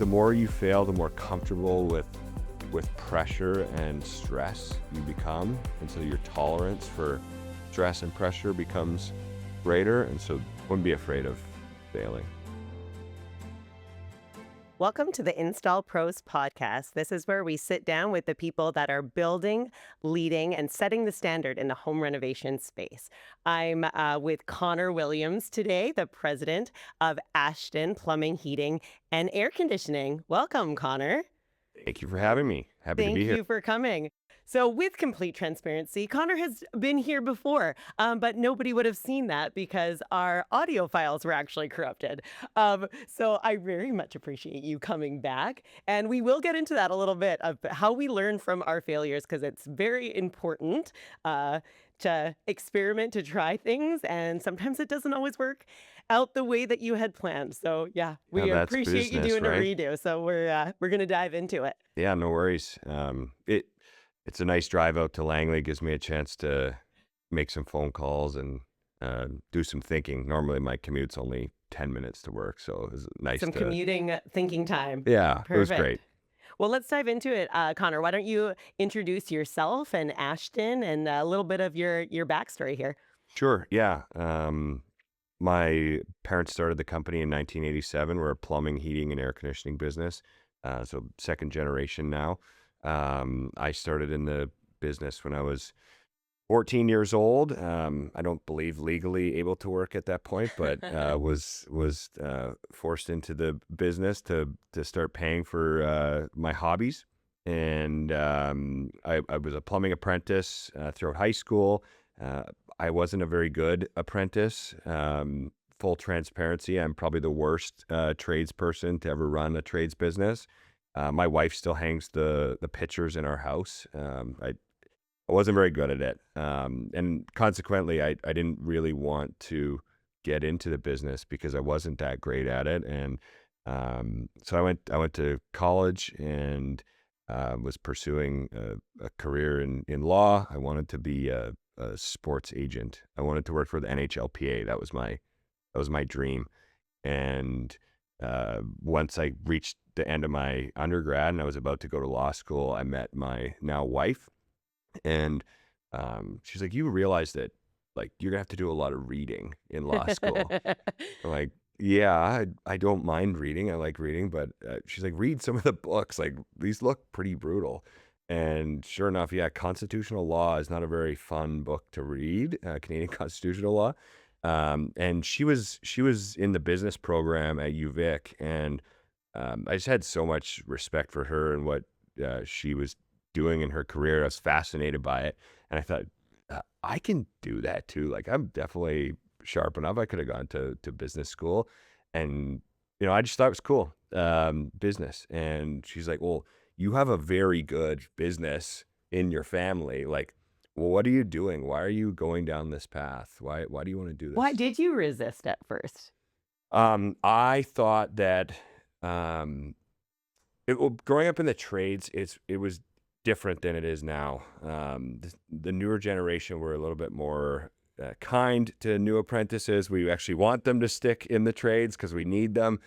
the more you fail, the more comfortable with pressure and stress you become. And so your tolerance for stress and pressure becomes greater. And so wouldn't be afraid of failing. Welcome to the Install Pros podcast. This is where we sit down with the people that are building, leading, and setting the standard in the home renovation space. I'm with Connor Williams today, the president of Ashton Plumbing, Heating, and Air Conditioning. Welcome, Connor. Thank you for having me. Happy to be here. Thank you for coming. So with complete transparency, Connor has been here before, but nobody would have seen that because our audio files were actually corrupted. So I very much appreciate you coming back. And we will get into that a little bit of how we learn from our failures, because it's very important to experiment, to try things. And sometimes it doesn't always work out the way that you had planned. So yeah, we That's appreciate you business, doing right? a redo. So we're going to dive into it. Yeah, no worries. It's a nice drive out to Langley. Gives me a chance to make some phone calls and do some thinking. Normally my commute's only 10 minutes to work, so it was nice Some to, commuting thinking time. yeah, it was Perfect. great. Well, let's dive into it. Connor, why don't you introduce yourself and Ashton and a little bit of your backstory here? Sure, yeah. My parents started the company in 1987. We're a plumbing, heating, and air conditioning business. So second generation now. I started in the business when I was 14 years old. I don't believe legally able to work at that point, but was forced into the business to start paying for my hobbies. And I was a plumbing apprentice throughout high school. I wasn't a very good apprentice. Full transparency, I'm probably the worst tradesperson to ever run a trades business. My wife still hangs the pictures in our house. I wasn't very good at it. And consequently, I didn't really want to get into the business because I wasn't that great at it. And so I went to college and was pursuing a career in law. I wanted to be a sports agent. I wanted to work for the NHLPA. That was my dream. And once I reached the end of my undergrad and I was about to go to law school, I met my now wife, and she's like, "You realize that like you're gonna have to do a lot of reading in law school." I'm like, "Yeah, I don't mind reading. I like reading," but she's like, "Read some of the books. Like these look pretty brutal." And sure enough, yeah, constitutional law is not a very fun book to read, Canadian constitutional law. And she was in the business program at UVic, and I just had so much respect for her and what she was doing in her career. I was fascinated by it, and I thought I can do that too. Like I'm definitely sharp enough. I could have gone to business school, and I just thought it was cool, business. And she's like, "Well, you have a very good business in your family. Like, well, what are you doing? Why are you going down this path? Why do you want to do Why this?" did you resist at first? I thought that growing up in the trades, it was different than it is now. The newer generation were a little bit more kind to new apprentices. We actually want them to stick in the trades because we need them.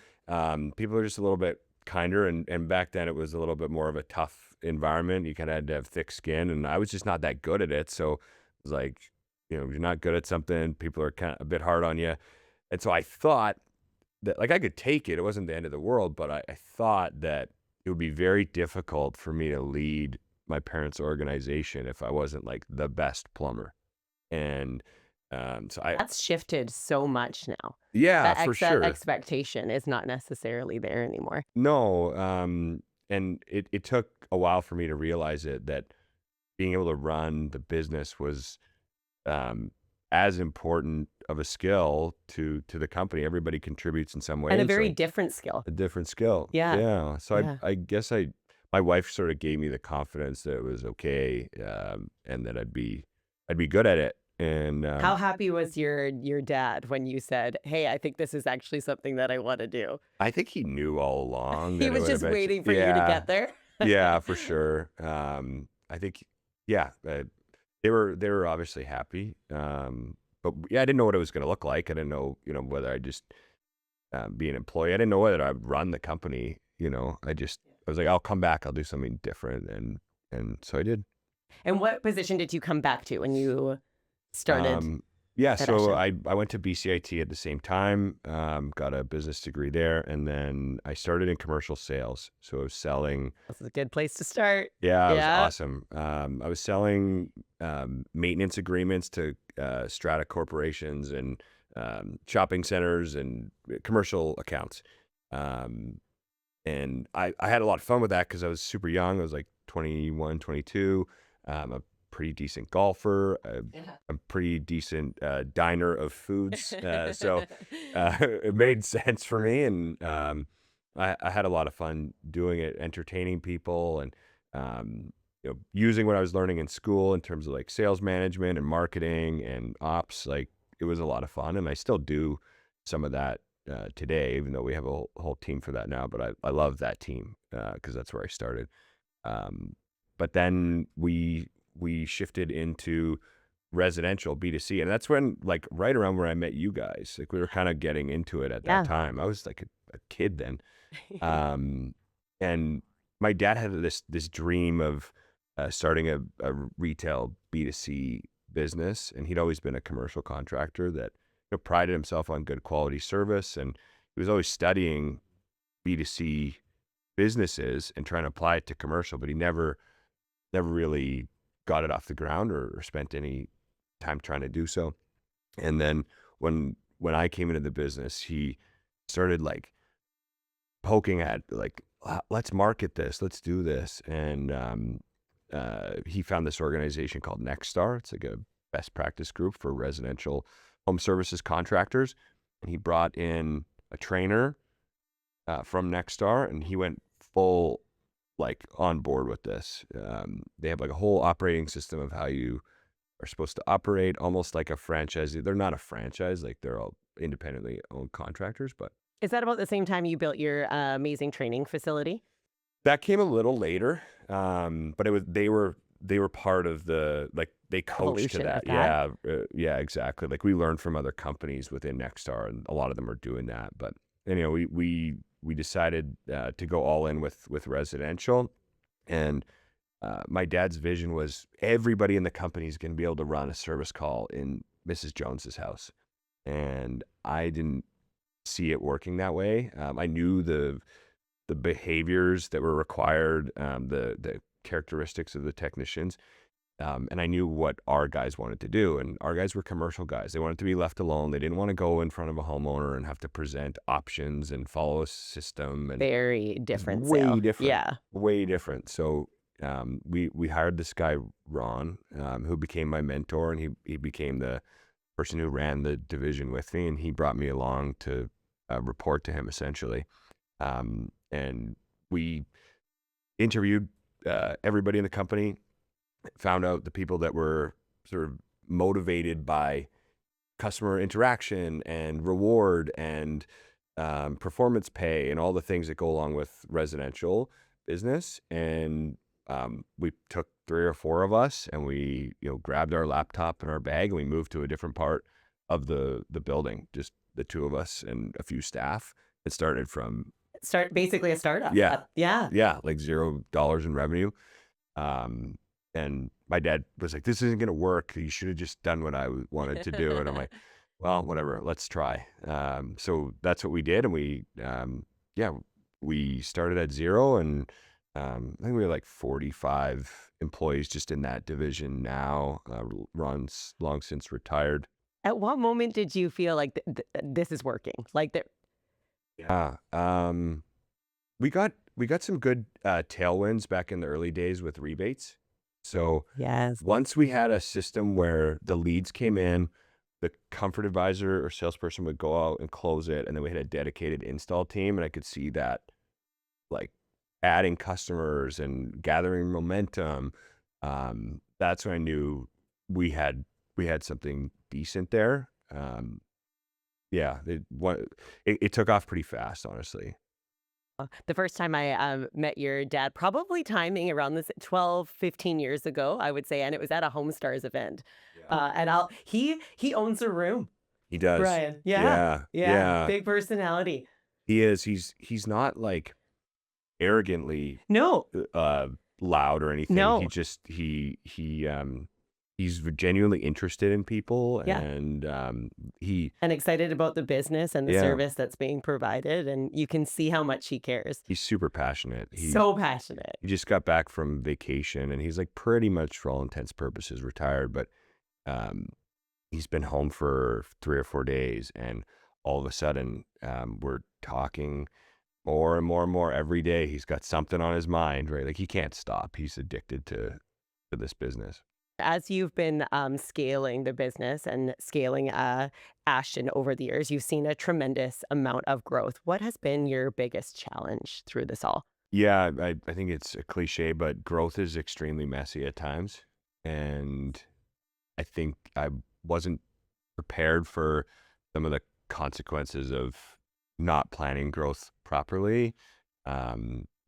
People are just a little bit kinder, and back then it was a little bit more of a tough environment. You kind of had to have thick skin, and I was just not that good at it. So it was like, you're not good at something, people are kind of a bit hard on you. And so I thought that like I could take it. It wasn't the end of the world, but I thought that it would be very difficult for me to lead my parents' organization if I wasn't like the best plumber. And so That's shifted so much now. yeah, That for sure. expectation is not necessarily there anymore. No, and it took a while for me to realize that being able to run the business was as important of a skill to the company. Everybody contributes in some way. And a very So different skill. a different skill. Yeah. Yeah. So Yeah. I guess my wife sort of gave me the confidence that it was okay, and that I'd be good at it. And How happy was your dad when you said, "Hey, I think this is actually something that I want to do"? I think he knew all along that He it was would just eventually, waiting for you to yeah, get there. yeah, for sure. I think, yeah, they were obviously happy. But yeah, I didn't know what it was going to look like. I didn't know, whether I just be an employee. I didn't know whether I'd run the company I was like, I'll come back. I'll do something different. And so I did. And what position did you come back to when you started Um, yeah, at so Ashton? I went to BCIT at the same time, got a business degree there, and then I started in commercial sales. So I was selling. That's a good place to start. Yeah, it was Yeah. awesome. I was selling maintenance agreements to strata corporations and shopping centers and commercial accounts. Um, and I had a lot of fun with that because I was super young. I was like 21, 22. A pretty decent golfer, Yeah. a pretty decent diner of foods. So it made sense for me. And I had a lot of fun doing it, entertaining people and, using what I was learning in school in terms of like sales management and marketing and ops. Like it was a lot of fun. And I still do some of that today, even though we have a whole team for that now. But I love that team because that's where I started. But then we shifted into residential B2C, and that's when like right around where I met you guys. Like we were kind of getting into it at that Yeah. time. I was like a kid then, um, and my dad had this dream of starting a retail B2C business, and he'd always been a commercial contractor that prided himself on good quality service, and he was always studying B2C businesses and trying to apply it to commercial, but he never really got it off the ground or spent any time trying to do so. And then when I came into the business, he started like poking at like, let's market this, let's do this. And he found this organization called Nexstar. It's like a best practice group for residential home services contractors. And he brought in a trainer from Nexstar, and he went full like on board with this. They have like a whole operating system of how you are supposed to operate, almost like a franchise. They're not a franchise, like they're all independently owned contractors, but Is that about the same time you built your amazing training facility? that came a little later. But they were part of the like they coached to Evolution of that. that? Yeah, exactly. Like we learned from other companies within Nexstar, and a lot of them are doing that. But anyway, we decided to go all in with residential, and my dad's vision was everybody in the company is going to be able to run a service call in Mrs. Jones's house, and I didn't see it working that way. I knew the behaviors that were required, the characteristics of the technicians, and I knew what our guys wanted to do. And our guys were commercial guys. They wanted to be left alone. They didn't want to go in front of a homeowner and have to present options and follow a system. And Very it's different way sale. different, Yeah. way different. So we hired this guy, Ron, who became my mentor, and he became the person who ran the division with me. And he brought me along to report to him essentially. And we interviewed everybody in the company, found out the people that were sort of motivated by customer interaction and reward and performance pay and all the things that go along with residential business. And we took 3 or 4 of us, and we grabbed our laptop and our bag, and we moved to a different part of the building, just the two of us and a few staff. It started from Start basically a startup. yeah, Yeah. yeah, like $0 in revenue. Um, and my dad was like, "This isn't gonna work. You should have just done what I wanted to do." And I'm like, "Well, whatever. Let's try." So that's what we did, and yeah, we started at zero, and I think we have like 45 employees just in that division now. Ron's long since retired. At what moment did you feel like this is working? Like that? Yeah. We got some good tailwinds back in the early days with rebates. So Yes. once we had a system where the leads came in, the comfort advisor or salesperson would go out and close it, and then we had a dedicated install team, and I could see that like adding customers and gathering momentum. That's when I knew we had something decent there. Yeah, it took off pretty fast, honestly. The first time I met your dad, probably timing around this 12, 15 years ago, I would say, and it was at a Home Stars event. Yeah. And he owns a room, He does. Brian. Yeah. Yeah, Yeah. yeah. Big personality. He is. He's not like arrogantly No, uh, loud or anything. He no. just he's genuinely interested in people, Yeah. and he And excited about the business and the yeah, service that's being provided, and you can see how much he cares. he's super passionate. So passionate. He just got back from vacation, and he's like pretty much for all intents and purposes retired, but um, he's been home for 3 or 4 days, and all of a sudden we're talking more and more and more every day. He's got something on his mind, right? Like he can't stop. He's addicted to this business. As you've been scaling the business and scaling Ashton over the years, you've seen a tremendous amount of growth. What has been your biggest challenge through this all? Yeah, I think it's a cliche, but growth is extremely messy at times. And I think I wasn't prepared for some of the consequences of not planning growth properly.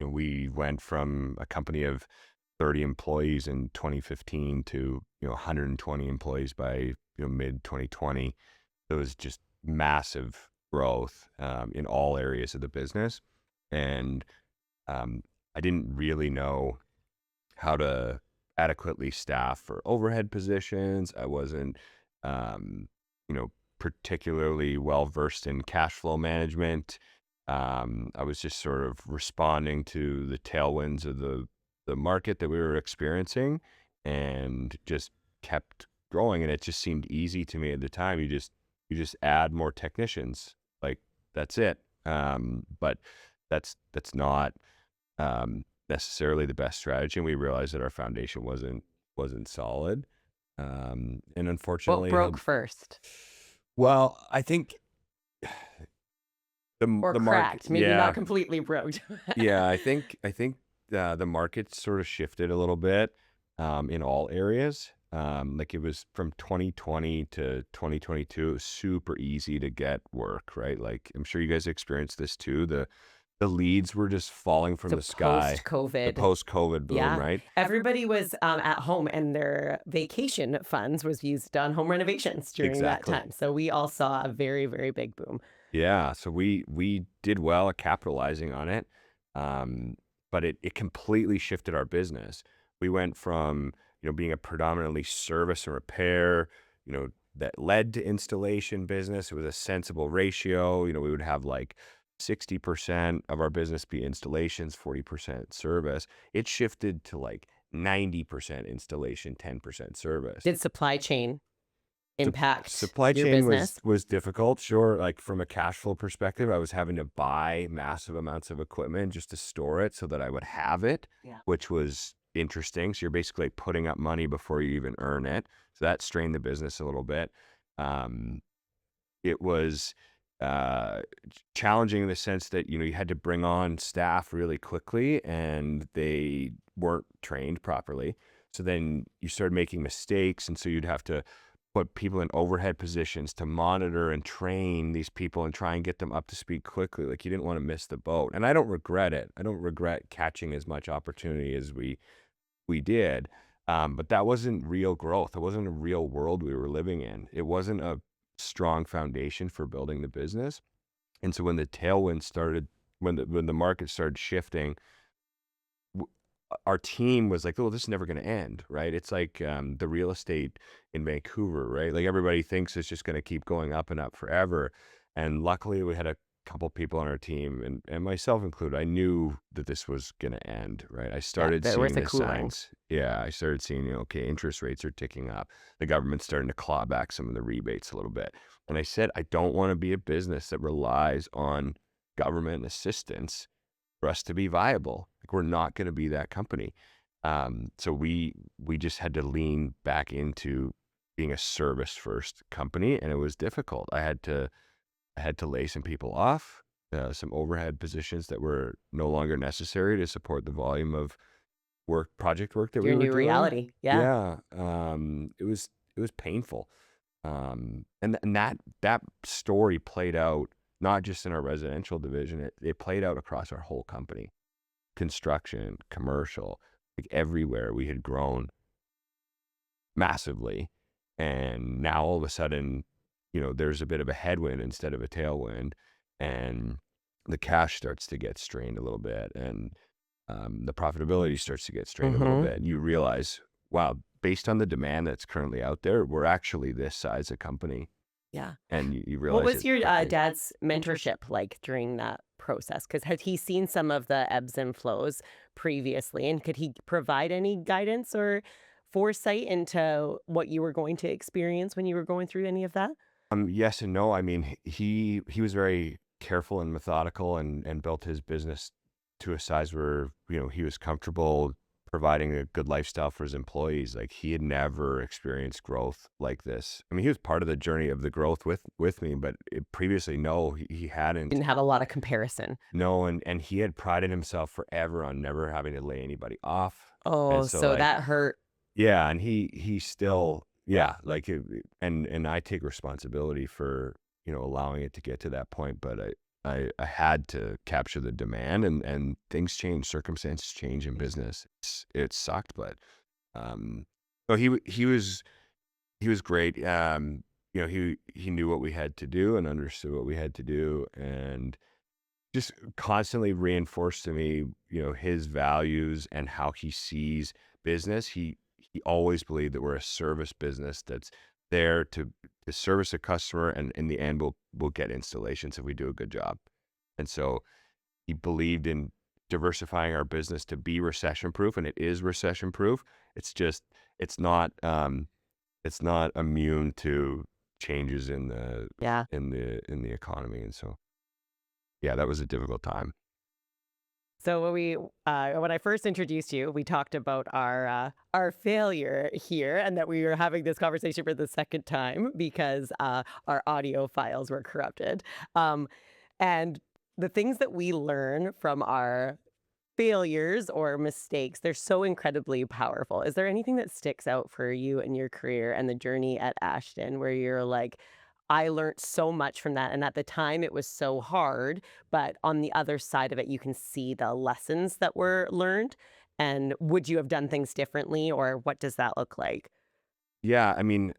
We went from a company of 30 employees in 2015 to 120 employees by mid 2020. It was just massive growth in all areas of the business, and I didn't really know how to adequately staff for overhead positions. I wasn't, um, particularly well versed in cash flow management. I was just sort of responding to the tailwinds of the market that we were experiencing, and just kept growing. And it just seemed easy to me at the time. You just add more technicians, like that's it. But that's not necessarily the best strategy, and we realized that our foundation wasn't solid. And What unfortunately, broke first well, I think or the market, cracked? Maybe not yeah, completely broke. yeah, I think the market sort of shifted a little bit in all areas. Like it was from 2020 to 2022, it was super easy to get work, right? Like I'm sure you guys experienced this too. The leads were just falling from So the sky. post The COVID, post-COVID boom, yeah, right? everybody was at home and their vacation funds was used on home renovations during that Exactly. time. So we all saw a very, very big boom. Yeah, so we did well at capitalizing on it, um, but it completely shifted our business. We went from being a predominantly service and repair, that led to installation business. It was a sensible ratio. We would have like 60% of our business be installations, 40% service. It shifted to like 90% installation, 10% service. Did supply chain Sup impact Supply your chain was business? was difficult, sure. Like, from a cash flow perspective, I was having to buy massive amounts of equipment just to store it so that I would have it, Yeah. which was interesting. So you're basically putting up money before you even earn it. So that strained the business a little bit. Um, it was challenging in the sense that you had to bring on staff really quickly, and they weren't trained properly. So then you started making mistakes, and so you'd have to put people in overhead positions to monitor and train these people and try and get them up to speed quickly. Like, you didn't want to miss the boat. And I don't regret it. I don't regret catching as much opportunity as we did. But that wasn't real growth. It wasn't a real world we were living in. It wasn't a strong foundation for building the business. And so when the tailwind started, when the market started shifting, our team was like, "Oh, this is never going to end," right? It's like the real estate in Vancouver, right? Like everybody thinks it's just going to keep going up and up forever. And luckily, we had a couple people on our team, and myself included. I knew that this was going to end, right? I Yeah, started there was seeing a the cooling. signs. Yeah, I started seeing, okay, interest rates are ticking up. The government's starting to claw back some of the rebates a little bit. And I said, I don't want to be a business that relies on government assistance for us to be viable. Like, we're not going to be that company. So we just had to lean back into being a service first company, and it was difficult. I had to lay some people off, some overhead positions that were no longer necessary to support the volume of project work that we Your were new doing. reality. Yeah. Yeah, it was painful, and that story played out not just in our residential division. It played out across our whole company, construction, commercial, like everywhere. We had grown massively, and now all of a sudden, there's a bit of a headwind instead of a tailwind, and the cash starts to get strained a little bit, and the profitability starts to get strained a little Mm-hmm. bit. And you realize, wow, based on the demand that's currently out there, we're actually this size of company. Yeah. And you What realize was it's your happening. dad's mentorship like during that process? Because had he seen some of the ebbs and flows previously, and could he provide any guidance or foresight into what you were going to experience when you were going through any of that? Yes and no. I mean, he was very careful and methodical, and built his business to a size where, he was comfortable providing a good lifestyle for his employees. Like, he had never experienced growth like this. I mean, he was part of the journey of the growth with me, but previously, no, he hadn't. Didn't have a lot of comparison. No, and he had prided himself forever on never having to lay anybody off. And Oh, so, so like, that hurt. yeah, and he still, yeah, like, and I take responsibility for, allowing it to get to that point, but I had to capture the demand, and things change, circumstances change in business. It sucked, but um so he was great. He knew what we had to do and understood what we had to do, and just constantly reinforced to me, his values and how he sees business. He always believed that we're a service business that's there to service a customer, and in the end, we'll get installations if we do a good job. And so he believed in diversifying our business to be recession proof, and it is recession proof. It's just it's not it's not immune to changes in the Yeah. economy, and so yeah, that was a difficult time. So when I first introduced you, we talked about our failure here, and that we were having this conversation for the second time because our audio files were corrupted. Um, and the things that we learn from our failures or mistakes, they're so incredibly powerful. Is there anything that sticks out for you in your career and the journey at Ashton where you're like, I learned so much from that. And at the time, it was so hard. But on the other side of it, you can see the lessons that were learned. And would you have done things differently, or what does that look like? Yeah, I mean,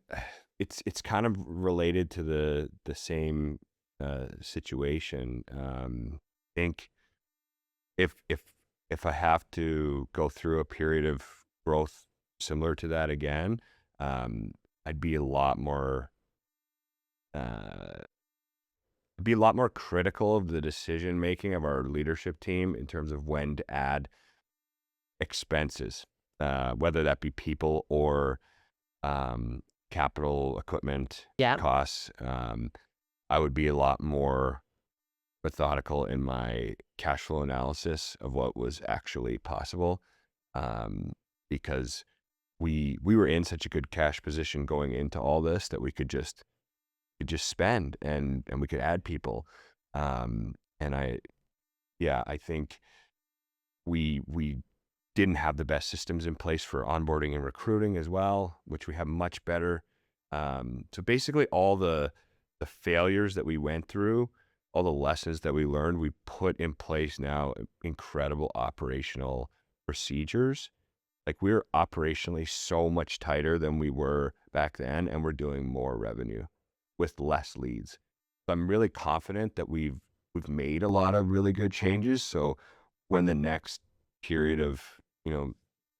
it's kind of related to the same situation. I think if if I have to go through a period of growth similar to that again, um, I'd be a lot more uh, be a lot more critical of the decision making of our leadership team in terms of when to add expenses, whether that be people or um, capital equipment Yeah. costs. I would be a lot more methodical in my cash flow analysis of what was actually possible, um, because we were in such a good cash position going into all this that we could just spend, and we could add people. And I think we didn't have the best systems in place for onboarding and recruiting as well, which we have much better. So basically, all the failures that we went through, all the lessons that we learned, we put in place now incredible operational procedures. Like, we're operationally so much tighter than we were back then, and we're doing more revenue with less leads. So I'm really confident that we've made a lot of really good changes. So when the next period of, you know,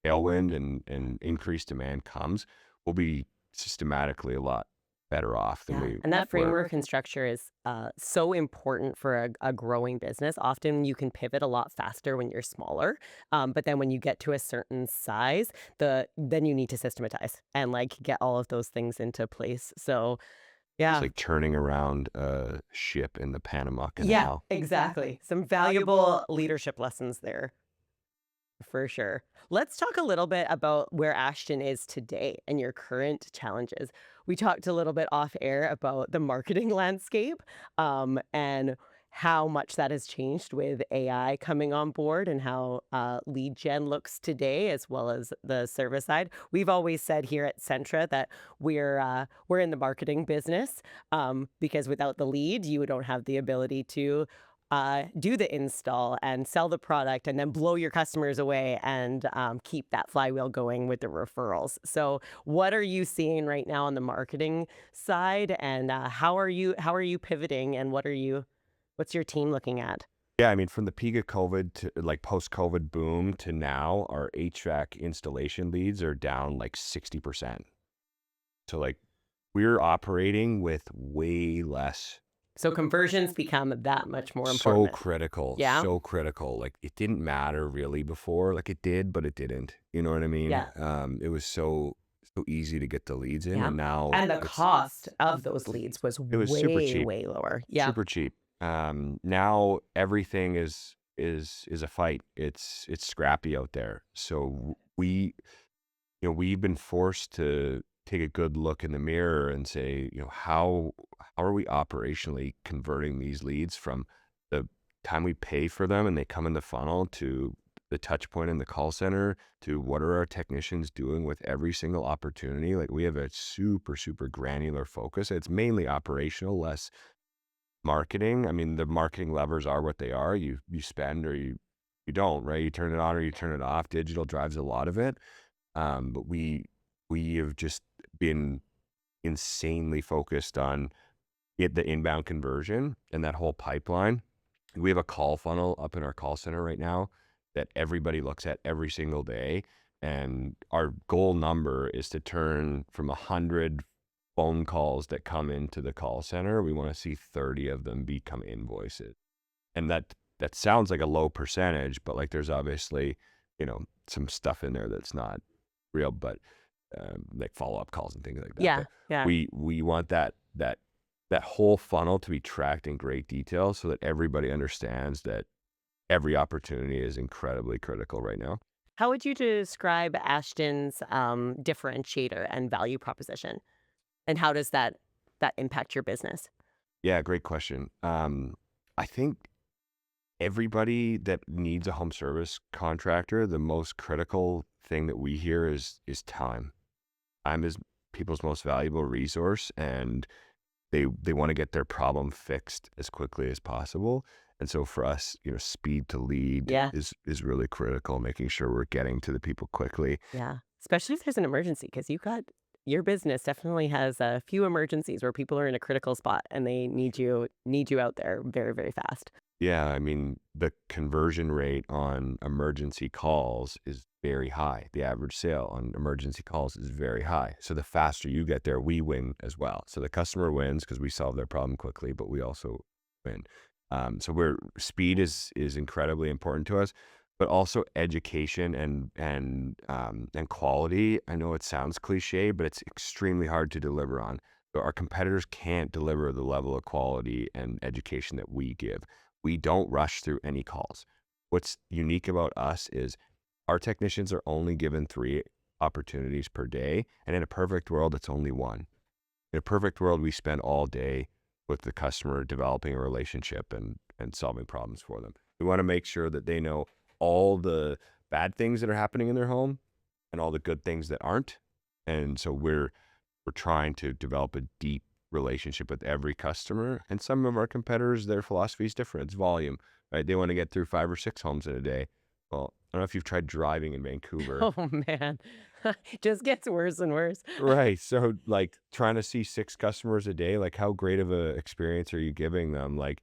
tailwind and increased demand comes, we'll be systematically a lot better off than Yeah, we and that were. framework and structure is so important for a growing business. Often you can pivot a lot faster when you're smaller, but then when you get to a certain size, then you need to systematize and like get all of those things into place. So It's yeah, like turning around a ship in the Panama yeah, Canal. exactly. Some valuable leadership lessons there. For sure. Let's talk a little bit about where Ashton is today and your current challenges. We talked a little bit off air about the marketing landscape, and how much that has changed with AI coming on board, and how lead gen looks today, as well as the service side. We've always said here at Centra that we're in the marketing business, because without the lead, you don't have the ability to do the install and sell the product and then blow your customers away and keep that flywheel going with the referrals. So, what are you seeing right now on the marketing side, and how are you pivoting, and what's your team looking at? Yeah, I mean, from the peak of COVID to like post-COVID boom to now, our HVAC installation leads are down like 60%. So like we're operating with way less. So conversions become that much more So important. critical, Yeah. so critical. Like it didn't matter really before. Like it did, but it didn't. You know what I mean? Yeah. It was so easy to get the leads in, Yeah. and now And the it's cost of those leads was it was super way, cheap, way lower. Yeah. super cheap. Now everything is a fight. It's scrappy out there. So we've been forced to take a good look in the mirror and say, how are we operationally converting these leads from the time we pay for them and they come in the funnel to the touch point in the call center to what are our technicians doing with every single opportunity? Like we have a super, super granular focus. It's mainly operational, less marketing. I mean, the marketing levers are what they are. You spend or you don't, right? You turn it on or you turn it off. Digital drives a lot of it. But we have just been insanely focused on the inbound conversion and that whole pipeline. We have a call funnel up in our call center right now that everybody looks at every single day. And our goal number is to turn from 100 phone calls that come into the call center. We want to see 30 of them become invoices. And that sounds like a low percentage, but like there's obviously, some stuff in there that's not real, but like follow-up calls and things like that. Yeah. But Yeah. we want that whole funnel to be tracked in great detail so that everybody understands that every opportunity is incredibly critical right now. How would you describe Ashton's differentiator and value proposition? And how does that impact your business? Yeah, great question. I think everybody that needs a home service contractor, the most critical thing that we hear is time. Time is people's most valuable resource, and they want to get their problem fixed as quickly as possible. And so for us, speed to lead Yeah. is really critical, making sure we're getting to the people quickly. Yeah. Especially if there's an emergency, because your business definitely has a few emergencies where people are in a critical spot and they need you out there very, very fast. Yeah, I mean, the conversion rate on emergency calls is very high. The average sale on emergency calls is very high. So the faster you get there, we win as well. So the customer wins because we solve their problem quickly, but we also win. So we're speed is incredibly important to us, but also education and quality. I know it sounds cliche, but it's extremely hard to deliver on. So our competitors can't deliver the level of quality and education that we give. We don't rush through any calls. What's unique about us is our technicians are only given 3 opportunities per day, and in a perfect world, it's only 1. In a perfect world, we spend all day with the customer developing a relationship and solving problems for them. We want to make sure that they know all the bad things that are happening in their home and all the good things that aren't. And so we're trying to develop a deep relationship with every customer. And some of our competitors, their philosophy is different. It's volume, right? They want to get through 5 or 6 homes in a day. Well, I don't know if you've tried driving in Vancouver. Oh man. Just gets worse and worse. Right. So like trying to see 6 customers a day, like how great of a experience are you giving them? Like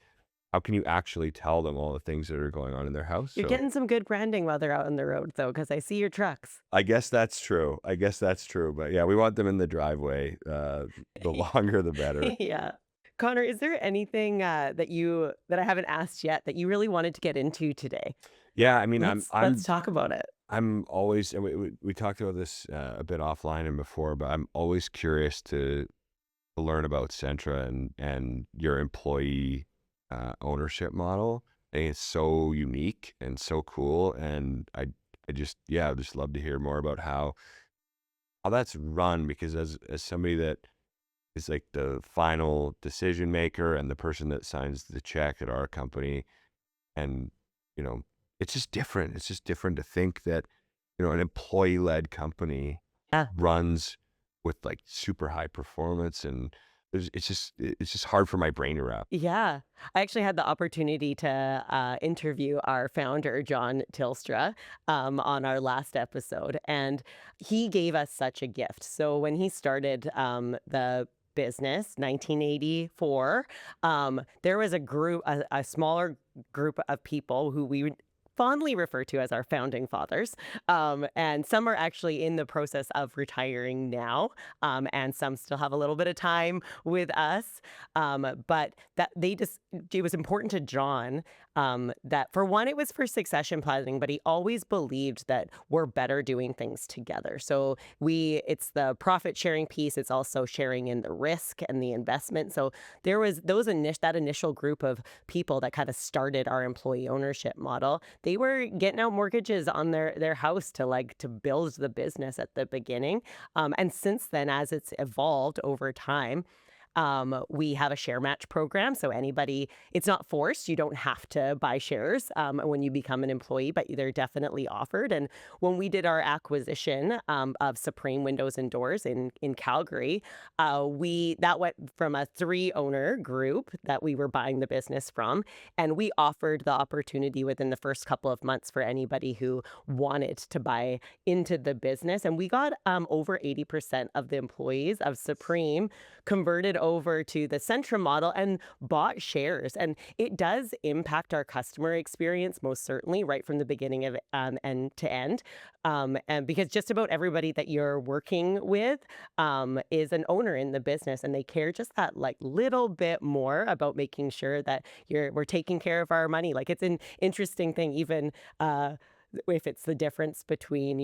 how can you actually tell them all the things that are going on in their house? You're So getting some good branding while they're out on the road though, because I see your trucks. I guess that's true. I guess that's true. But yeah, we want them in the driveway. The longer, the better. Yeah. Connor, is there anything that I haven't asked yet that you really wanted to get into today? Yeah, I mean, Let's talk about it. I'm always, and we talked about this a bit offline and before, but I'm always curious to learn about Centra and your employee ownership model. I think it's so unique and so cool, and I just love to hear more about how that's run because as somebody that is like the final decision maker and the person that signs the check at our company, and you know, it's just different. It's just different to think that an employee-led company Yeah. runs with like super high performance, and it's just hard for my brain to wrap. Yeah. I actually had the opportunity to interview our founder, John Tilstra, on our last episode, and he gave us such a gift. So when he started the business, 1984, there was a smaller group of people who we would fondly refer to as our founding fathers. And some are actually in the process of retiring now, and some still have a little bit of time with us. But that they just, it was important to John, that for one, it was for succession planning, but he always believed that we're better doing things together. So it's the profit sharing piece. It's also sharing in the risk and the investment. So there was that initial group of people that kind of started our employee ownership model. They were getting out mortgages on their house to build the business at the beginning. And since then, as it's evolved over time, we have a share match program. So it's not forced. You don't have to buy shares when you become an employee, but they're definitely offered. And when we did our acquisition of Supreme Windows and Doors in Calgary, that went from a 3-owner group that we were buying the business from. And we offered the opportunity within the first couple of months for anybody who wanted to buy into the business. And we got over 80% of the employees of Supreme converted over to the Centra model and bought shares. And it does impact our customer experience, most certainly, right from the beginning of end to end. And because just about everybody that you're working with is an owner in the business, and they care just that little bit more about making sure that we're taking care of our money. Like, it's an interesting thing, even if it's the difference between,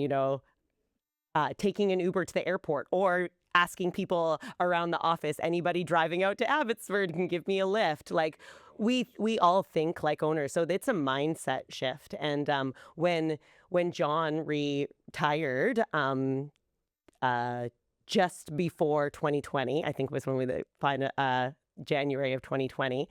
taking an Uber to the airport or asking people around the office, anybody driving out to Abbotsford can give me a lift. Like, we all think like owners. So it's a mindset shift. And when John retired, just before 2020, I think was when we find January of 2020,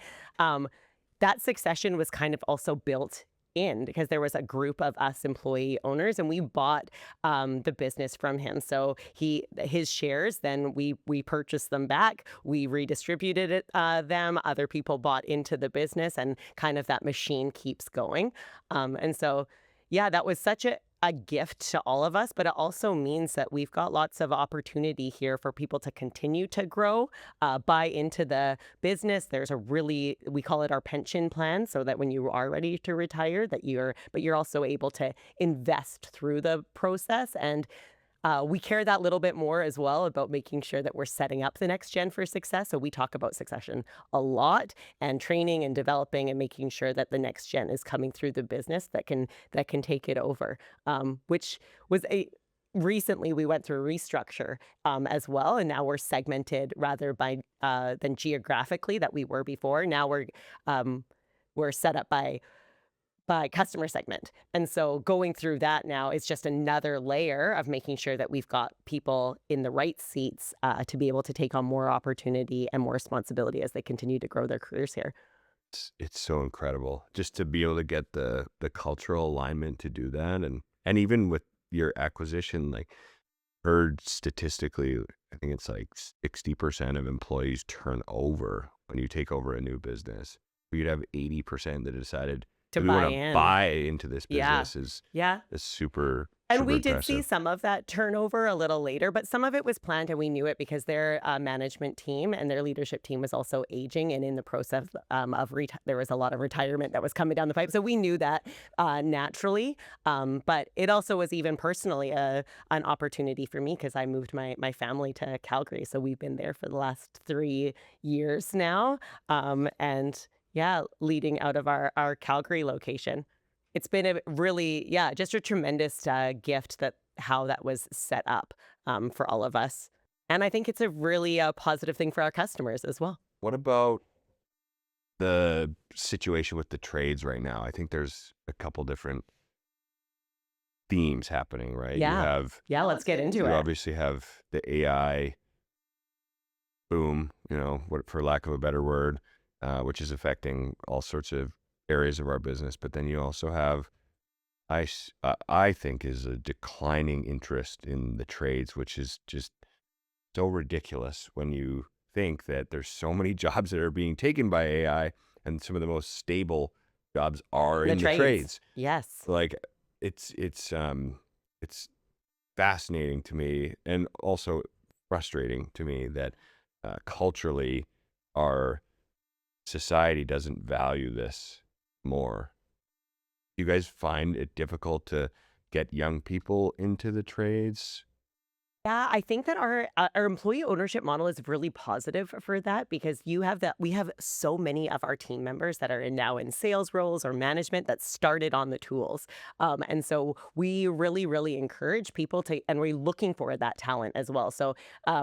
that succession was kind of also built in because there was a group of us employee owners, and we bought the business from him. So his shares, then we purchased them back, we redistributed them. Other people bought into the business, and kind of that machine keeps going. And so, yeah, that was such a gift to all of us, but it also means that we've got lots of opportunity here for people to continue to grow, buy into the business. We call it our pension plan, so that when you are ready to retire, but you're also able to invest through the process. And we care that little bit more as well about making sure that we're setting up the next gen for success. So we talk about succession a lot, and training and developing and making sure that the next gen is coming through the business that can take it over. Which was recently we went through a restructure as well, and now we're segmented rather than geographically that we were before. Now we're set up by customer segment. And so going through that now is just another layer of making sure that we've got people in the right seats to be able to take on more opportunity and more responsibility as they continue to grow their careers here. It's so incredible just to be able to get the cultural alignment to do that. And even with your acquisition, heard statistically, I think it's 60% of employees turn over when you take over a new business. You'd have 80% that decided To we buy want to in. buy into this Yeah. business Yeah. is super, And super we did see impressive. some of that turnover a little later, but some of it was planned, and we knew it because their management team and their leadership team was also aging and in the process there was a lot of retirement that was coming down the pipe. So we knew that naturally. But it also was even personally an opportunity for me because I moved my family to Calgary. So we've been there for the last 3 years now. And yeah, leading out of our Calgary location. It's been a really, yeah, just a tremendous gift how that was set up for all of us. And I think it's a really positive thing for our customers as well. What about the situation with the trades right now? I think there's a couple different themes happening, right? Yeah. Yeah, let's get into You it. obviously have the AI boom, for lack of a better word, which is affecting all sorts of areas of our business. But then you also have, I think, is a declining interest in the trades, which is just so ridiculous when you think that there's so many jobs that are being taken by AI, and some of the most stable jobs are in the trades. Yes. It's fascinating to me, and also frustrating to me that culturally, our society doesn't value this more. You guys find it difficult to get young people into the trades? Yeah, I think that our employee ownership model is really positive for that because we have so many of our team members that are now in sales roles or management that started on the tools, and so we really encourage people to, and we're looking for that talent as well. So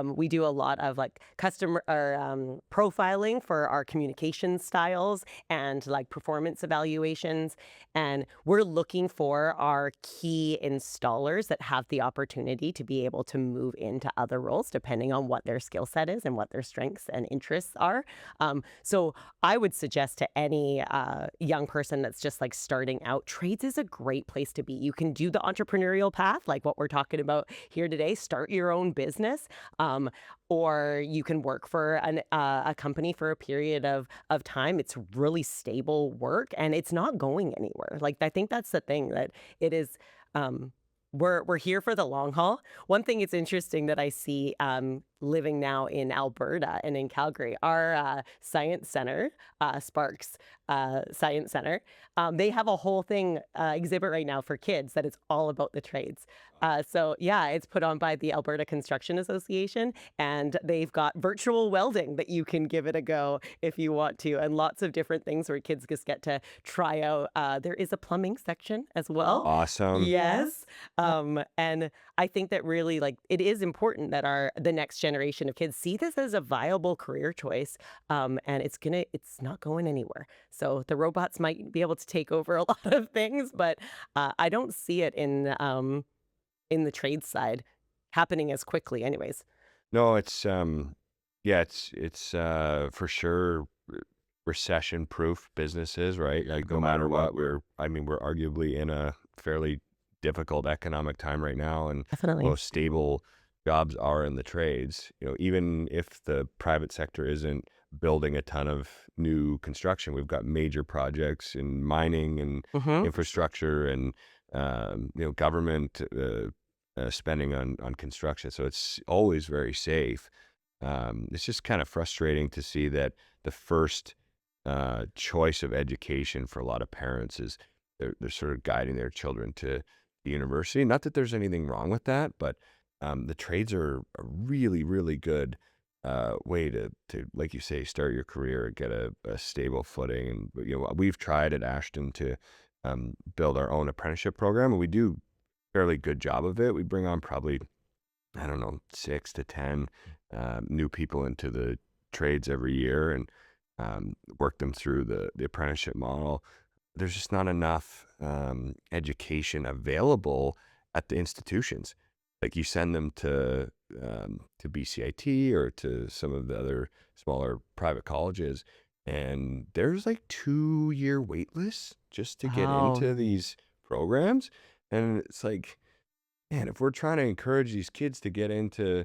we do a lot of like customer or profiling for our communication styles and like performance evaluations, and we're looking for our key installers that have the opportunity to be able to move into other roles depending on what their skill set is and what their strengths and interests are. So I would suggest to any young person that's just like starting out, trades is a great place to be. You can do the entrepreneurial path, like what we're talking about here today, start your own business. Or you can work for a company for a period of time. It's really stable work and it's not going anywhere. Like I think that's the thing that it is. We're here for the long haul. One thing it's interesting that I see living now in Alberta and in Calgary, our science center, Sparks Science Center, they have a whole thing exhibit right now for kids that is all about the trades. So yeah, it's put on by the Alberta Construction Association, and they've got virtual welding that you can give it a go if you want to, and lots of different things where kids just get to try out. There is a plumbing section as well. Awesome. Yes. And I think that really like it is important that the next generation of kids see this as a viable career choice. And it's not going anywhere. So the robots might be able to take over a lot of things, but I don't see it in the trade side happening as quickly anyways. No, yeah, it's for sure recession-proof businesses, right? Like no matter what, I mean, we're arguably in a fairly difficult economic time right now, and Definitely. most stable jobs are in the trades. Even if the private sector isn't building a ton of new construction, we've got major projects in mining and Mhm. infrastructure and government spending on construction. So it's always very safe. It's just kind of frustrating to see that the first choice of education for a lot of parents is they're sort of guiding their children to the university. Not that there's anything wrong with that, but the trades are a really good way to, like you say, start your career, get a stable footing. And we've tried at Ashton to build our own apprenticeship program, and we do a fairly good job of it. We bring on probably, I don't know, 6 to 10 new people into the trades every year, and work them through the apprenticeship model. There's just not enough education available at the institutions. Like you send them to BCIT or to some of the other smaller private colleges, and there's like 2-year wait lists just to get Wow. into these programs. And it's like, man, if we're trying to encourage these kids to get into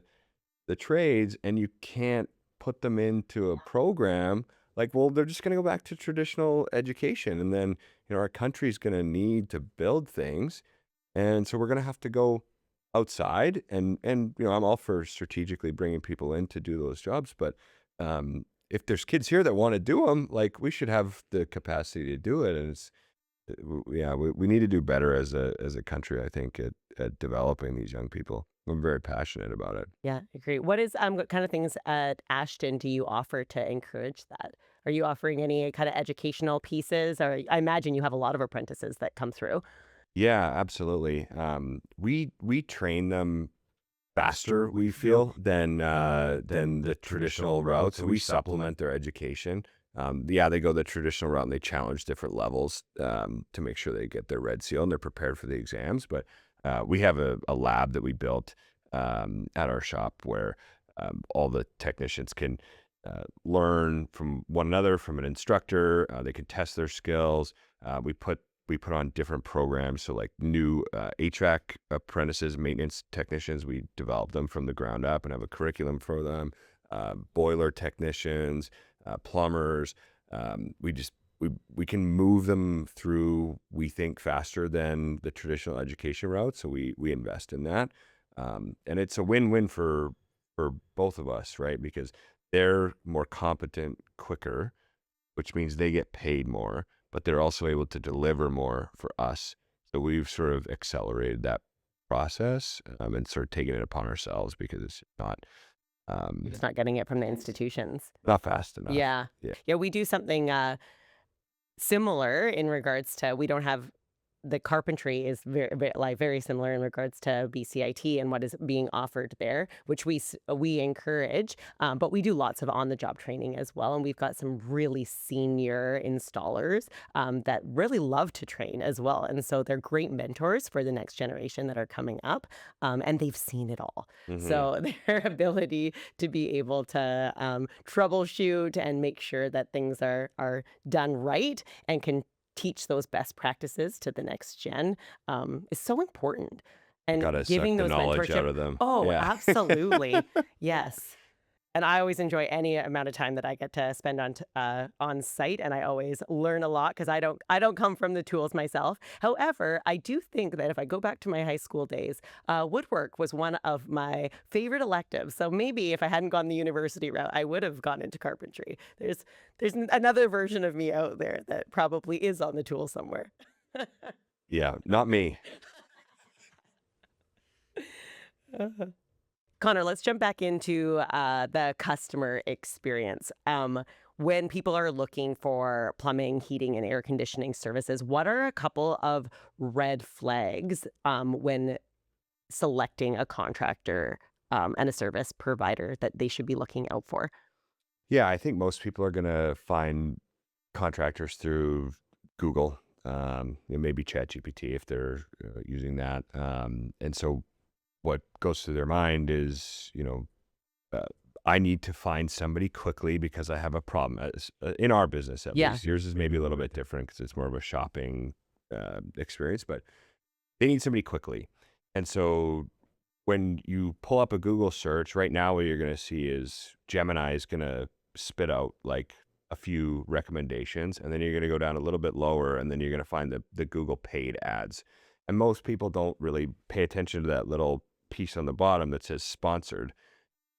the trades and you can't put them into a program, like, well, they're just going to go back to traditional education. And then, our country's going to need to build things. And so we're going to have to go outside. And I'm all for strategically bringing people in to do those jobs. But if there's kids here that want to do them, like, we should have the capacity to do it. And yeah, we need to do better as a country, I think, at developing these young people. I'm very passionate about it. Yeah, agree. What kind of things at Ashton do you offer to encourage that? Are you offering any kind of educational pieces? Or I imagine you have a lot of apprentices that come through. Yeah, absolutely. We train them faster, we feel, than the traditional route. So we supplement their education. Yeah, they go the traditional route and they challenge different levels to make sure they get their red seal and they're prepared for the exams. But we have a lab that we built at our shop where all the technicians can learn from one another, from an instructor. They can test their skills. We put on different programs. So like new HVAC apprentices, maintenance technicians, we develop them from the ground up and have a curriculum for them. Boiler technicians, plumbers. We can move them through, we think, faster than the traditional education route. So we invest in that. And it's a win-win for both of us, right? Because they're more competent quicker, which means they get paid more, but they're also able to deliver more for us. So we've sort of accelerated that process, and sort of taken it upon ourselves because it's um, Just not getting it from the institutions. not fast enough. Yeah. Yeah. Yeah, we do something similar in regards to we don't have the carpentry is very similar in regards to BCIT and what is being offered there, which we encourage. But we do lots of on the job training as well, and we've got some really senior installers that really love to train as well, and so they're great mentors for the next generation that are coming up, and they've seen it all. Hmm. So their ability to be able to troubleshoot and make sure that things are done right and can teach those best practices to the next gen is so important. And Gotta suck giving the those knowledge out mentorship. of them. Oh, Yeah. absolutely. Yes. And I always enjoy any amount of time that I get to spend on site, and I always learn a lot because I don't come from the tools myself. However, I do think that if I go back to my high school days, woodwork was one of my favorite electives. So maybe if I hadn't gone the university route, I would have gone into carpentry. Another version of me out there that probably is on the tool somewhere. Yeah. Not me. Connor, let's jump back into the customer experience. When people are looking for plumbing, heating, and air conditioning services, what are a couple of red flags when selecting a contractor and a service provider that they should be looking out for? Yeah, I think most people are gonna find contractors through Google, maybe ChatGPT if they're using that. And so what goes through their mind is, uh, I need to find somebody quickly because I have a problem. In our business, at Yeah. least, yours is maybe a little bit different because it's more of a shopping experience, but they need somebody quickly. And so when you pull up a Google search right now, what you're going to see is Gemini is going to spit out like a few recommendations, and then you're going to go down a little bit lower, and then you're going to find the Google paid ads. And most people don't really pay attention to that little piece on the bottom that says sponsored.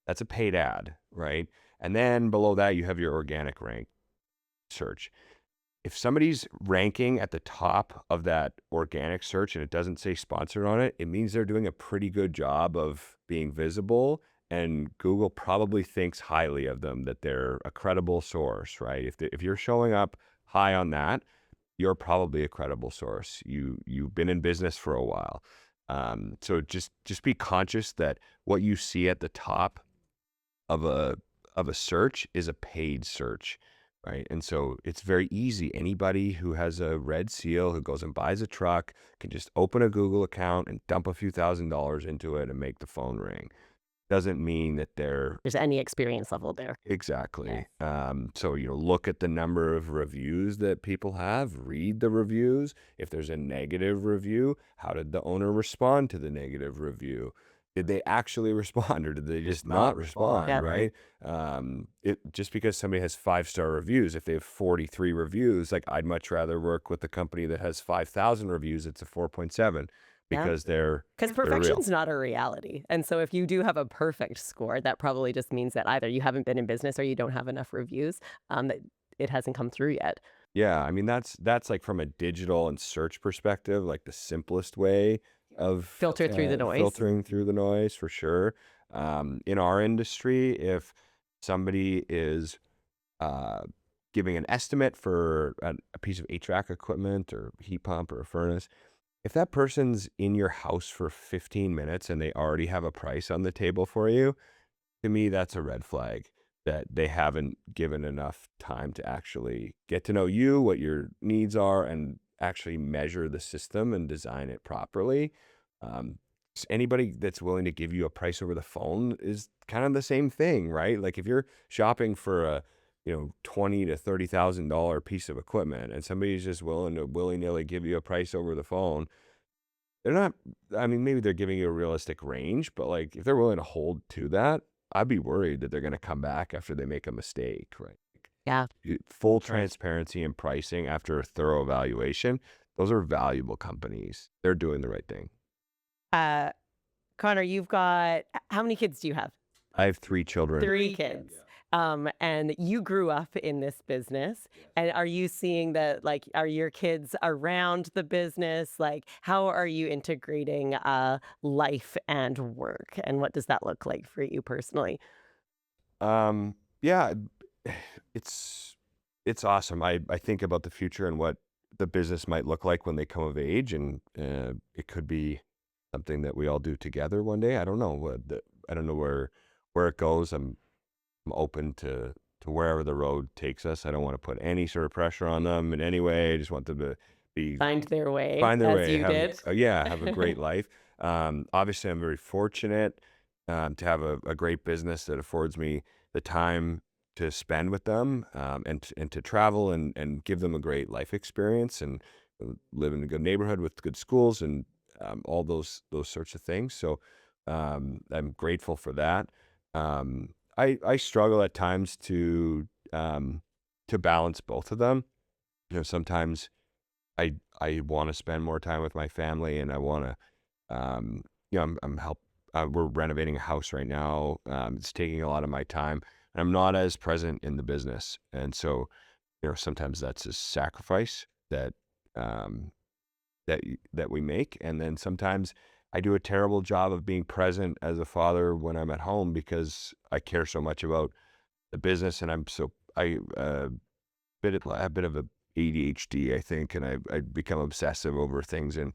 That's a paid ad, right? And then below that, you have your organic rank search. If somebody's ranking at the top of that organic search and it doesn't say sponsored on it, it means they're doing a pretty good job of being visible. And Google probably thinks highly of them, that they're a credible source, right? If you're showing up high on that, you're probably a credible source. You've been in business for a while. So just be conscious that what you see at the top of a search is a paid search, right? And so it's very easy. Anybody who has a red seal, who goes and buys a truck, can just open a Google account and dump a few $1,000s into it and make the phone ring. Doesn't mean that they're There's any experience level there. exactly. Yes. So look at the number of reviews that people have, read the reviews. If there's a negative review, how did the owner respond to the negative review? Did they actually respond, or did they just not respond, Yeah. right? It just because somebody has 5-star reviews, if they have 43 reviews, like I'd much rather work with a company that has 5,000 reviews. It's a 4.7 Yeah. because they're Because real. perfection's not a reality. And so if you do have a perfect score, that probably just means that either you haven't been in business or you don't have enough reviews, that it hasn't come through yet. Yeah, I mean that's like from a digital and search perspective, like the simplest way of Filter through the noise. filtering through the noise for sure. In our industry, if somebody is uh, giving an estimate for a piece of HVAC equipment or heat pump or a furnace, if that person's in your house for 15 minutes and they already have a price on the table for you, to me, that's a red flag that they haven't given enough time to actually get to know you, what your needs are, and actually measure the system and design it properly. Anybody that's willing to give you a price over the phone is kind of the same thing, right? Like if you're shopping for a $20 to $30,000 piece of equipment, and somebody's just willing to willy nilly give you a price over the phone, they're not. I mean, maybe they're giving you a realistic range, but like if they're willing to hold to that, I'd be worried that they're going to come back after they make a mistake, right? Yeah. Full That's right. transparency and pricing after a thorough evaluation. Those are valuable companies. They're doing the right thing. Uh, Connor, you've got how many kids do you have? I have 3 children. 3 kids. And you grew up in this business. And are you seeing that, like, are your kids around the business? Like, how are you integrating life and work? And what does that look like for you personally? Yeah, it's it's awesome. I think about the future and what the business might look like when they come of age, and it could be something that we all do together one day. I don't know I don't know where it goes. I'm open to wherever the road takes us. I don't want to put any sort of pressure on them in any way. I just want them to be Find their way find their as way, you have did. yeah, have a great life. Obviously, I'm very fortunate to have a great business that affords me the time to spend with them, and to travel and give them a great life experience, and live in a good neighborhood with good schools, and all those sorts of things. So I'm grateful for that. I struggle at times to balance both of them. Sometimes I want to spend more time with my family, and I want to, I'm help. We're renovating a house right now. It's taking a lot of my time, and I'm not as present in the business. And so, sometimes that's a sacrifice um, that we make. And then sometimes I do a terrible job of being present as a father when I'm at home because I care so much about the business, and a bit of a ADHD, I think, and I become obsessive over things, and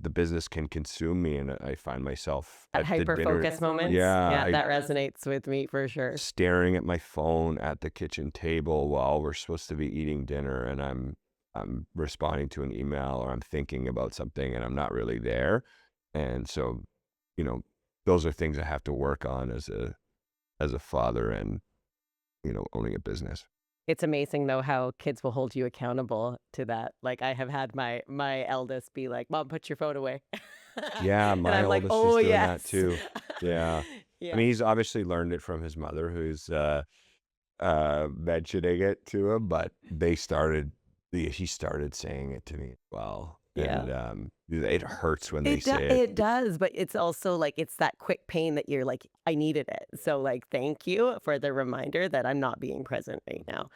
the business can consume me, and I find myself At at the hyper dinner. focus moments. Yeah, Yeah, I that resonates with me for sure. staring at my phone at the kitchen table while we're supposed to be eating dinner, and I'm responding to an email, or I'm thinking about something, and I'm not really there. And so, you know, those are things I have to work on as a father, and owning a business. It's amazing though how kids will hold you accountable to that. Like I have had my eldest be like, "Mom, put your phone away." Yeah, And my I'm like, oldest is "Oh, doing that yes." too. Yeah. I Yeah. mean, he's obviously learned it from his mother, who's mentioning it to him, but he started saying it to me as well. Yeah. And it hurts when they say it. It does, but it's also like it's that quick pain that you're like, "I needed it." So like, thank you for the reminder that I'm not being present right now.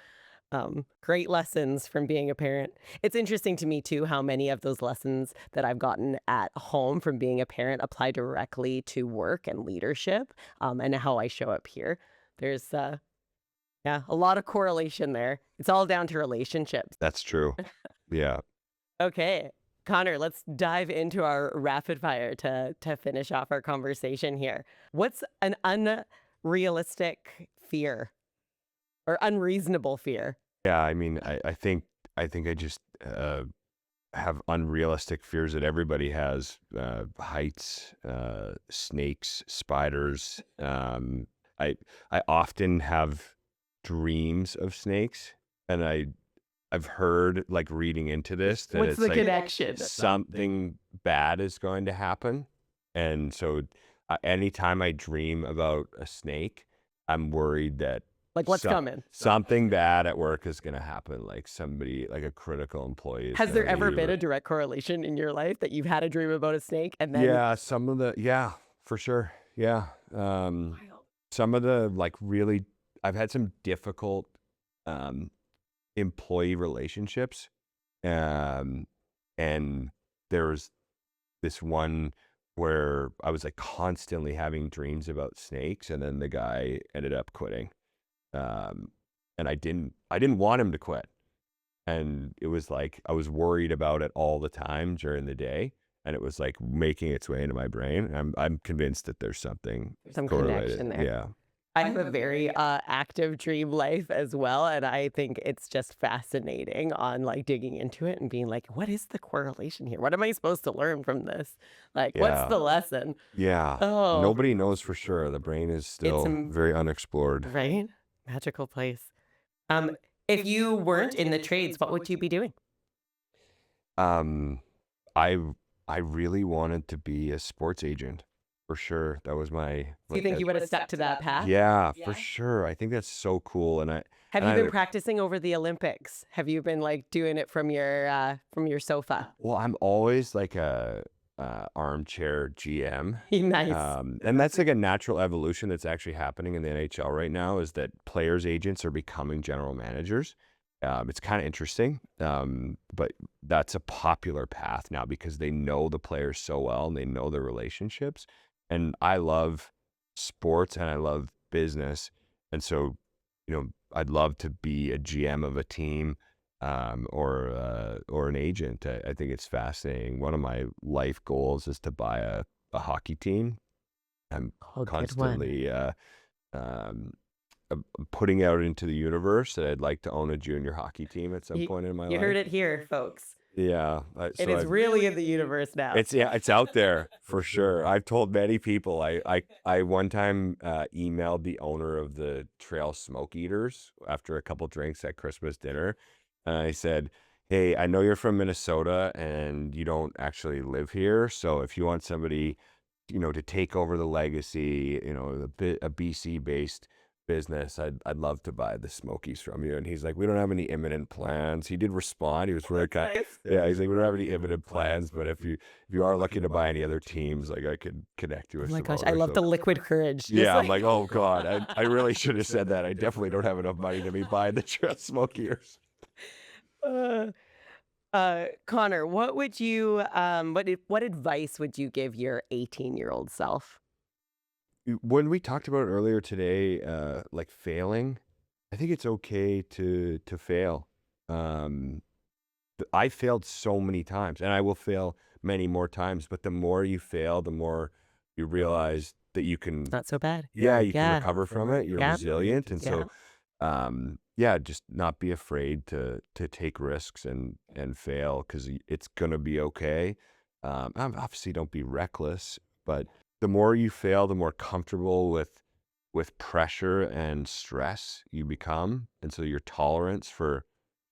Great lessons from being a parent. It's interesting to me too how many of those lessons that I've gotten at home from being a parent apply directly to work and leadership, and how I show up here. There's yeah, a lot of correlation there. It's all down to relationships. That's true. Yeah. Okay, Connor, let's dive into our rapid fire to finish off our conversation here. What's an unrealistic fear or unreasonable fear? Yeah. I mean, I think I just have unrealistic fears that everybody has. Heights, snakes, spiders. I often have dreams of snakes, and I've heard, like, reading into this, that What's it's the like connection? something bad is going to happen. And so anytime I dream about a snake, I'm worried that Like, what's coming? something bad at work is going to happen. Like somebody, like a critical employee is Has going there to ever leave. been a direct correlation in your life that you've had a dream about a snake and then Yeah, yeah, for sure. Yeah. Wild. Some of the, like, really, I've had some difficult um, employee relationships. Um, and there was this one where I was, like, constantly having dreams about snakes, and then the guy ended up quitting. Um, and I didn't want him to quit. And it was like I was worried about it all the time during the day, and it was like making its way into my brain. I'm convinced that there's something some correlated. connection there? Yeah. I have a very active dream life as well, and I think it's just fascinating on like digging into it and being like, what is the correlation here? What am I supposed to learn from this? Like, what's Yeah. the lesson? Yeah. Oh, Nobody knows for sure. The brain is it's still very unexplored. right? Magical place. If you weren't in the trades, what would you be doing? Um, I I really wanted to be a sports agent, for sure. That was my Do you think you would have stuck to that path? yeah, for sure. I think that's so cool. Have And you I been practicing over the Olympics? Have you been like doing it from your sofa? well, I'm always like armchair GM. Nice. And that's like a natural evolution that's actually happening in the NHL right now, is that players' agents are becoming general managers. It's kind of interesting, but that's a popular path now because they know the players so well and they know their relationships. And I love sports and I love business. And so, I'd love to be a GM of a team, or an agent. I think it's fascinating. One of my life goals is to buy a hockey team. I'm Oh, good one. constantly um, putting out into the universe that I'd like to own a junior hockey team at some You, point in my you heard life. it here, folks. Yeah, It so is really in the universe now. it's out there for sure. I've told many people. I one time emailed the owner of the Trail Smoke Eaters after a couple drinks at Christmas dinner, and I said, "Hey, I know you're from Minnesota and you don't actually live here. So if you want somebody, to take over the legacy, a BC based business, I'd love to buy the Smokies from you." And he's like, "We don't have any imminent plans." He did respond. He was really kind. Nice. Yeah, he's like, "We don't have any imminent plans, but if you are looking to buy any other teams, like I could connect you Oh with my some gosh, I owners." love So the liquid courage. Just yeah, I'm like like, "Oh God, I really should have said that. I definitely don't have enough money to be buying the Trail Smokies." uh, Connor, what would you what advice would you give your 18-year-old self? When we talked about earlier today, like failing, I think it's okay to fail. Um, I failed so many times, and I will fail many more times. But the more you fail, the more you realize that you It's can, not so bad. yeah, you can Yeah. recover from it. You're Yeah. resilient, and Yeah. so, yeah, just not be afraid to take risks and fail because it's gonna be okay. Obviously, don't be reckless, but the more you fail, the more comfortable with pressure and stress you become, and so your tolerance for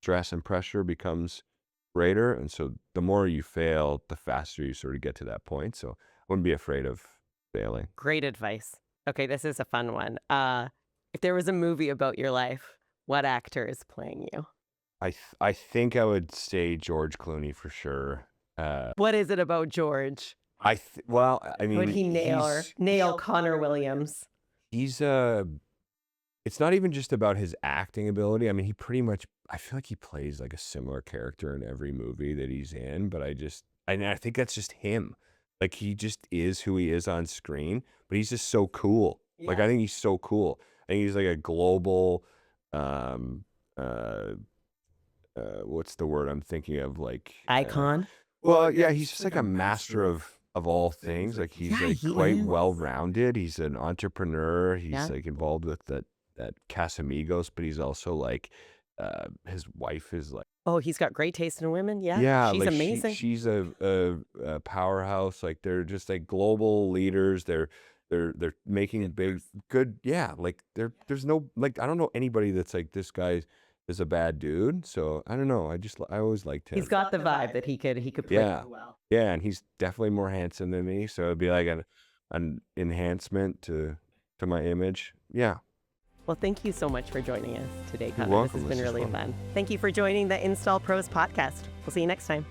stress and pressure becomes greater. And so the more you fail, the faster you sort of get to that point. So I wouldn't be afraid of failing. Great advice. Okay, this is a fun one. If there was a movie about your life, what actor is playing you? I think I would say George Clooney for sure. Uh, What is it about George? well, I Would mean, he nail Connor Williams? he's it's not even just about his acting ability. I mean, he pretty much, I feel like he plays like a similar character in every movie that he's in, but I think that's just him. Like he just is who he is on screen, but he's just so cool. Like Yeah. I think he's so cool. I think he's like a global, um, uh, what's the word I'm thinking of? Like, Icon? well, yeah, he's just like a master of all things. Like he's Yeah, like he quite is. well rounded. He's an entrepreneur. Yeah. He's like involved with that Casamigos, but he's also like his wife is like, Oh, he's got great taste in women. Yeah, yeah, she's like amazing. she's a powerhouse. Like they're just like global leaders. They're making big good, yeah. Like there's no, like I don't know anybody that's like, this guy is a bad dude. So I don't know. I always liked He's him. got the vibe that he could play Yeah. really well. Yeah, and he's definitely more handsome than me, so it'd be like an enhancement to my image. Yeah, Well, thank you so much for joining us today, you're Connor. This has welcome. been This is really fun. fun. Thank you for joining the Install Pros podcast. We'll see you next time.